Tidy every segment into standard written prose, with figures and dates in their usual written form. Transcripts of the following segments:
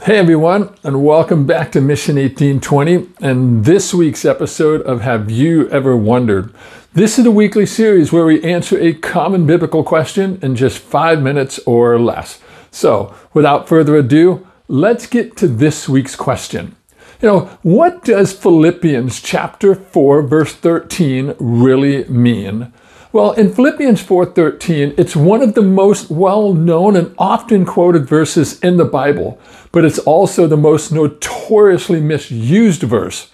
Hey everyone, and welcome back to Mission 1820 and this week's episode of Have You Ever Wondered? This is a weekly series where we answer a common biblical question in just 5 minutes or less. So, without further ado, let's get to this week's question. What does Philippians chapter 4, verse 13 really mean? Well, in Philippians 4:13, it's one of the most well-known and often quoted verses in the Bible, but it's also the most notoriously misused verse.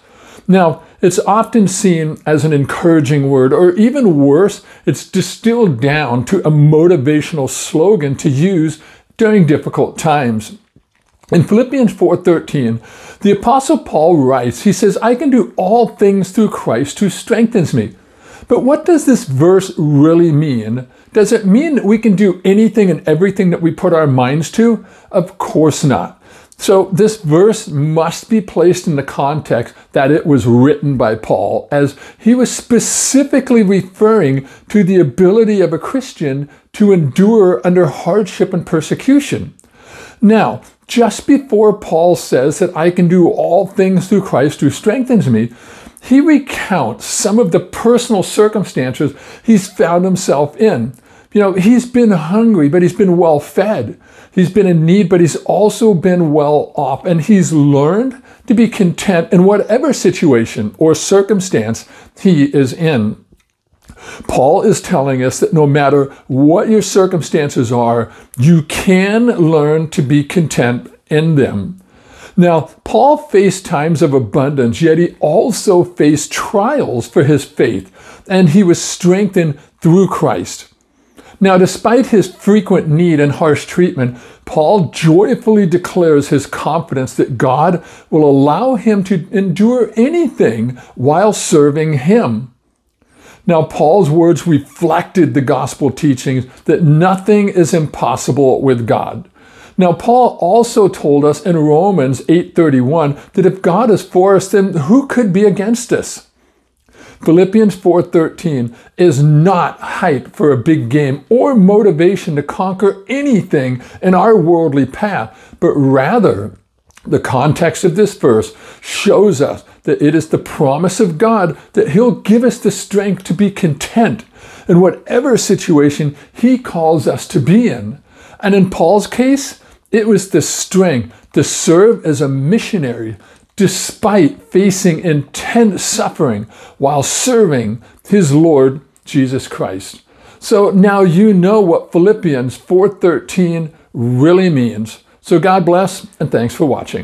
Now, it's often seen as an encouraging word, or even worse, it's distilled down to a motivational slogan to use during difficult times. In Philippians 4:13, the Apostle Paul writes, he says, "I can do all things through Christ who strengthens me." But what does this verse really mean? Does it mean that we can do anything and everything that we put our minds to? Of course not. So this verse must be placed in the context that it was written by Paul, as he was specifically referring to the ability of a Christian to endure under hardship and persecution. Now, just before Paul says that I can do all things through Christ who strengthens me, he recounts some of the personal circumstances he's found himself in. He's been hungry, but he's been well fed. He's been in need, but he's also been well off. And he's learned to be content in whatever situation or circumstance he is in. Paul is telling us that no matter what your circumstances are, you can learn to be content in them. Now, Paul faced times of abundance, yet he also faced trials for his faith, and he was strengthened through Christ. Now, despite his frequent need and harsh treatment, Paul joyfully declares his confidence that God will allow him to endure anything while serving him. Now, Paul's words reflected the gospel teachings that nothing is impossible with God. Now, Paul also told us in Romans 8:31 that if God is for us, then who could be against us? Philippians 4:13 is not hype for a big game or motivation to conquer anything in our worldly path, but rather the context of this verse shows us that it is the promise of God that He'll give us the strength to be content in whatever situation He calls us to be in. And in Paul's case, it was the strength to serve as a missionary despite facing intense suffering while serving his Lord Jesus Christ. So now you know what Philippians 4:13 really means. So God bless, and thanks for watching.